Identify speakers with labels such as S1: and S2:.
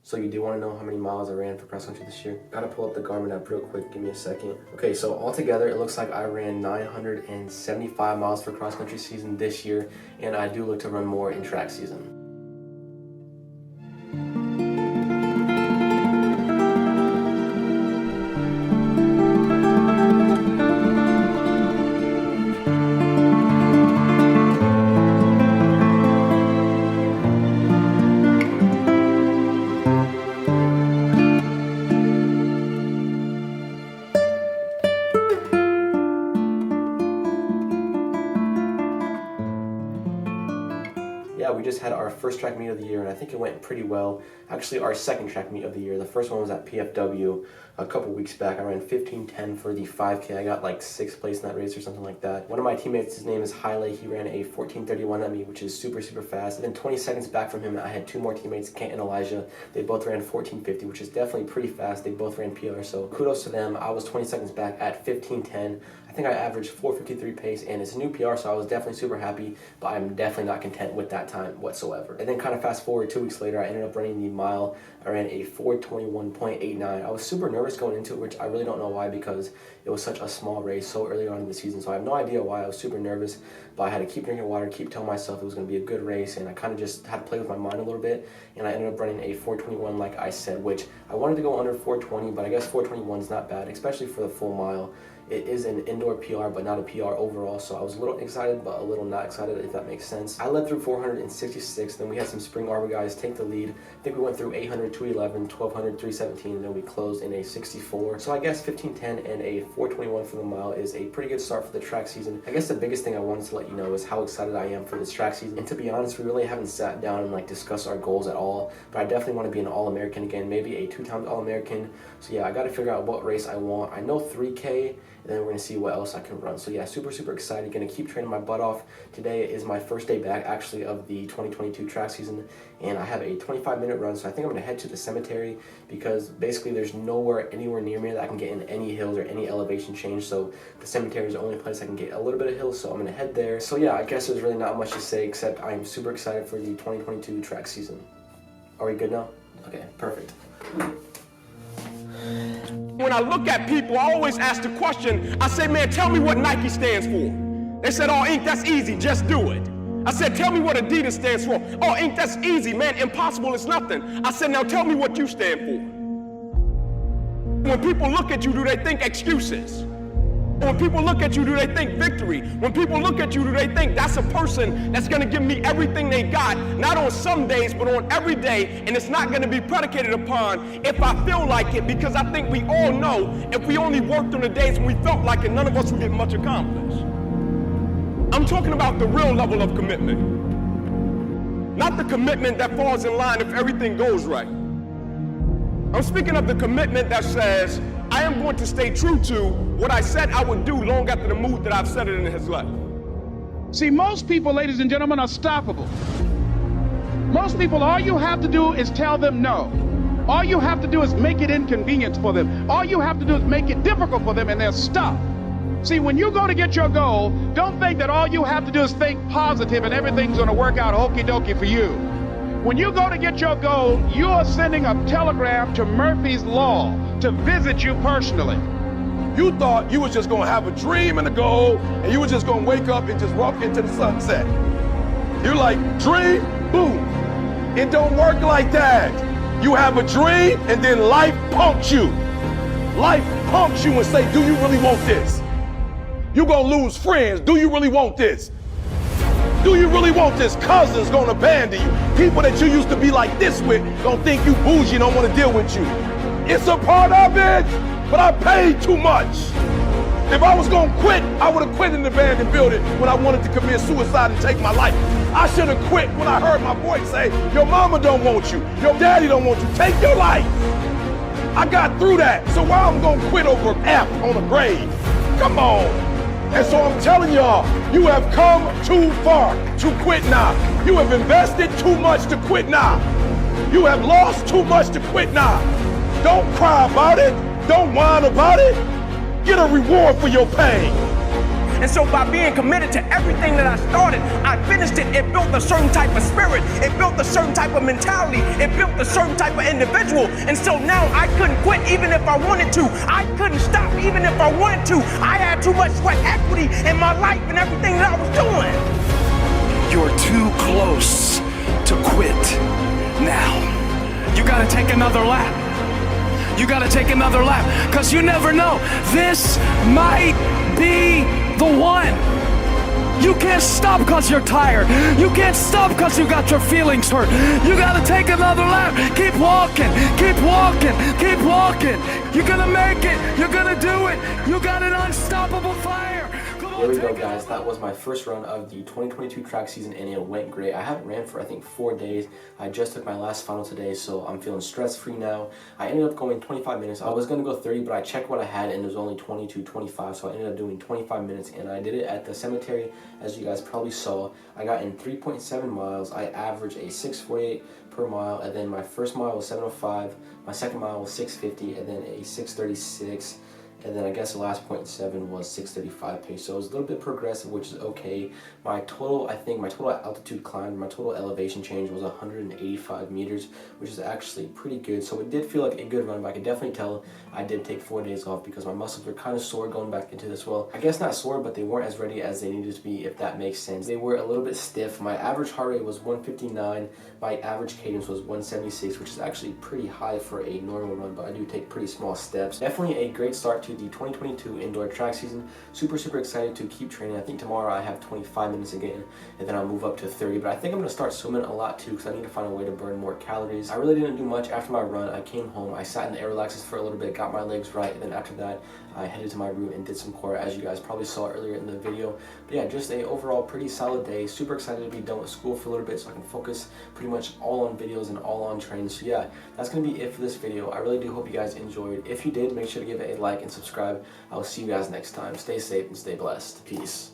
S1: So you do want to know how many miles I ran for cross country this year? Gotta pull up the Garmin app real quick, give me a second. Okay, so altogether it looks like I ran 975 miles for cross country season this year, and I do look to run more in track season. Yeah, we just had our first track meet of the year, and I think it went pretty well. Actually, our second track meet of the year. The first one was at PFW a couple weeks back. I ran 15:10 for the 5K. I got like 6th place in that race or something like that. One of my teammates, his name is Haile. He ran a 14:31 at me, which is super fast. And then 20 seconds back from him, I had 2 more teammates, Kent and Elijah. They both ran 14:50, which is definitely pretty fast. They both ran PR, so kudos to them. I was 20 seconds back at 15:10. I think I averaged 4:53 pace, and it's a new PR, so I was definitely super happy, but I'm definitely not content with that time whatsoever. And then kind of fast forward 2 weeks later, I ended up running the mile. I ran a 4:21.89. I was super nervous going into it, which I really don't know why, because it was such a small race so early on in the season, so I have no idea why. I was super nervous, but I had to keep drinking water, keep telling myself it was going to be a good race, and I kind of just had to play with my mind a little bit, and I ended up running a 4:21 like I said, which I wanted to go under 4:20, but I guess 4:21 is not bad, especially for the full mile. It is an indoor PR, but not a PR overall, so I was a little excited, but a little not excited, if that makes sense. I led through 466, then we had some Spring Arbor guys take the lead. I think we went through 800, 211, 1200, 317, and then we closed in a 64. So I guess 15:10 and a 4:21 for the mile is a pretty good start for the track season. I guess the biggest thing I wanted to let you know is how excited I am for this track season. And to be honest, we really haven't sat down and discussed our goals at all, but I definitely want to be an All-American again, maybe a 2-time All-American. So yeah, I got to figure out what race I want. I know 3K, and then we're gonna see what else I can run. So yeah, super excited. Gonna keep training my butt off. Today is my first day back actually of the 2022 track season, and I have a 25-minute run, so I think I'm gonna head to the cemetery, because basically there's nowhere anywhere near me that I can get in any hills or any elevation change, so the cemetery is the only place I can get a little bit of hills, so I'm gonna head there. So yeah, I guess there's really not much to say, except I am super excited for the 2022 track season. Are we good now? Okay, perfect.
S2: When I look at people, I always ask the question, I say, man, tell me what Nike stands for. They said, oh, Inc., that's easy, just do it. I said, tell me what Adidas stands for. Oh, Inc., that's easy, man, impossible is nothing. I said, now tell me what you stand for. When people look at you, do they think excuses? When people look at you, do they think victory? When people look at you, do they think that's a person that's gonna give me everything they got, not on some days, but on every day, and it's not gonna be predicated upon if I feel like it, because I think we all know if we only worked on the days when we felt like it, none of us would get much accomplished. I'm talking about the real level of commitment. Not the commitment that falls in line if everything goes right. I'm speaking of the commitment that says, I am going to stay true to what I said I would do long after the mood that I've set it in has left.
S3: See, most people, ladies and gentlemen, are stoppable. Most people, all you have to do is tell them no. All you have to do is make it inconvenient for them. All you have to do is make it difficult for them, and they'll stop. See, when you go to get your goal, don't think that all you have to do is think positive and everything's going to work out okie dokie for you. When you go to get your goal, you are sending a telegram to Murphy's Law to visit you personally.
S4: You thought you was just gonna have a dream and a goal, and you were just gonna wake up and just walk into the sunset. You're like, dream, boom. It don't work like that. You have a dream, and then life punks you. Life punks you and say, do you really want this? You're gonna lose friends. Do you really want this? Do you really want this? Cousins gonna abandon you. People that you used to be like this with gonna think you bougie and don't wanna deal with you. It's a part of it, but I paid too much. If I was gonna quit, I would have quit in the abandoned building when I wanted to commit suicide and take my life. I should have quit when I heard my voice say, your mama don't want you, your daddy don't want you, take your life. I got through that, so why I'm gonna quit over F on a grave? Come on. And so I'm telling y'all, you have come too far to quit now. You have invested too much to quit now. You have lost too much to quit now. Don't cry about it. Don't whine about it. Get a reward for your pain.
S2: And so by being committed to everything that I started, I finished it. It built a certain type of spirit. It built a certain type of mentality. It built a certain type of individual. And so now I couldn't quit even if I wanted to. I couldn't stop even if I wanted to. I had too much sweat equity in my life and everything that I was doing.
S5: You're too close to quit now. You gotta take another lap. You gotta take another lap, because you never know. This might be the one. You can't stop because you're tired. You can't stop because you got your feelings hurt. You gotta take another lap. Keep walking, keep walking, keep walking. You're gonna make it. You're gonna do it. You got an unstoppable fire.
S1: There we go, guys. That was my first run of the 2022 track season, and it went great. I haven't ran for, I think, 4 days. I just took my last final today, so I'm feeling stress-free now. I ended up going 25 minutes. I was going to go 30, but I checked what I had, and it was only 22:25, so I ended up doing 25 minutes, and I did it at the cemetery, as you guys probably saw. I got in 3.7 miles. I averaged a 6:48 per mile, and then my first mile was 7:05, my second mile was 6:50, and then a 6:36. And then I guess the last 0.7 was 6:35 pace. So it was a little bit progressive, which is okay. My total altitude climb, my total elevation change was 185 meters, which is actually pretty good. So it did feel like a good run, but I could definitely tell I did take 4 days off because my muscles were kind of sore going back into this. Well, I guess not sore, but they weren't as ready as they needed to be, if that makes sense. They were a little bit stiff. My average heart rate was 159. My average cadence was 176, which is actually pretty high for a normal run, but I do take pretty small steps. Definitely a great start to the 2022 indoor track season. Super excited to keep training. I think tomorrow I have 25 minutes again, and then I'll move up to 30, but I think I'm gonna start swimming a lot too, because I need to find a way to burn more calories. I really didn't do much after my run. I came home, I sat in the air relaxers for a little bit, got my legs right, and then after that I headed to my room and did some core, as you guys probably saw earlier in the video. But yeah, just a overall pretty solid day. Super excited to be done with school for a little bit so I can focus pretty much all on videos and all on training. So yeah, that's gonna be it for this video. I really do hope you guys enjoyed. If you did, make sure to give it a like and subscribe. I will see you guys next time. Stay safe and stay blessed. Peace.